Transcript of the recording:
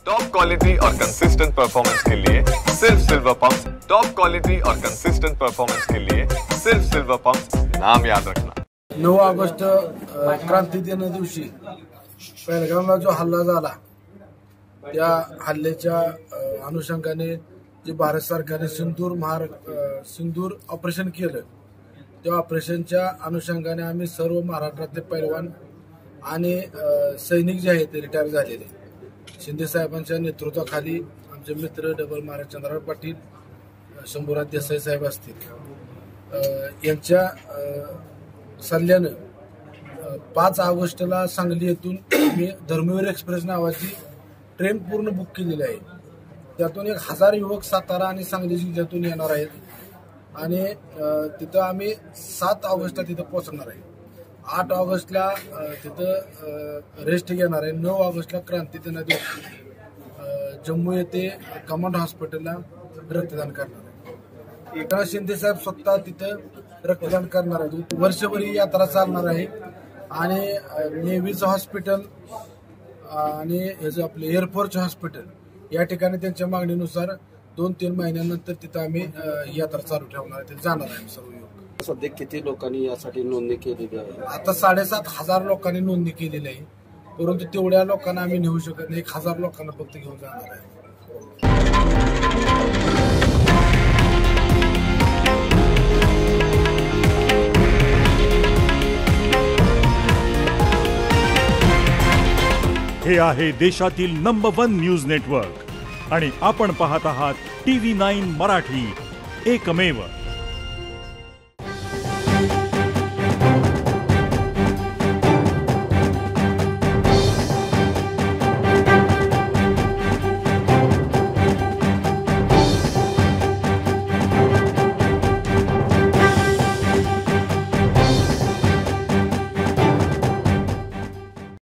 Top quality और consistent performance के लिए सिर्फ सिल्वर पंप्स। टॉप क्वालिटी और कंसिस्टेंट परफॉर्मेंस के लिए सिर्फ सिल्वर पंप्स, नाम याद रखना। 9 ऑगस्ट क्रांती दिन दिवशी पहलगामला जो हल्ला झाला त्या हल्ल्याच्या अनुषंगाने जे भारत सरकारने सिंदूर ऑपरेशन केलं त्या ऑपरेशनच्या अनुषंगाने आम्ही सर्व महाराष्ट्रातले पैलवान आणि सैनिक जे आहेत रिटायर झालेले शिंदे साहेबांच्या नेतृत्वाखाली आमचे मित्र डबल महाराज चंद्रराव पाटील, शंभूराज देसाई साहेब असतील यांच्या सल्ल्यानं 5 ऑगस्टला सांगली येथून आम्ही धर्मवीर एक्सप्रेस नावाची ट्रेन पूर्ण बुक केलेली आहे। त्यातून 1000 युवक सातारा आणि सांगली जिल्ह्यातून येणार आहेत आणि तिथं आम्ही 7 ऑगस्टला तिथं पोहोचणार आहे। 8 ऑगस्टला तिथं रेस्ट घेणार आहे। 9 ऑगस्टला क्रांती दिना दिवशी जम्मू येथे कमांड हॉस्पिटलला रक्तदान करणार आहे। एकनाथ शिंदे साहेब स्वतः तिथं रक्तदान करणार आहेत। वर्षभर ही यात्रा चालणार आहे आणि नेव्हीचं हॉस्पिटल आणि ह्याचं आपलं एअरफोर्स हॉस्पिटल या ठिकाणी त्यांच्या मागणीनुसार 2-3 महिन्यानंतर तिथं आम्ही यात्रा चालू ठेवणार आहे। तिथे जाणार आहे सर्व युवक। सध्या किती लोकांनी यासाठी नोंदणी केलेली आहे? आता 7,500 लोकांनी नोंदणी केलेली आहे, परंतु तेवढ्या लोकांना आम्ही नेऊ शकत नाही। 1000 लोकांना फक्त घेऊन जाणार आहे। हे आहे देशातील नंबर 1 न्यूज नेटवर्क आणि आपण पाहत आहात TV9 मराठी, एकमेव।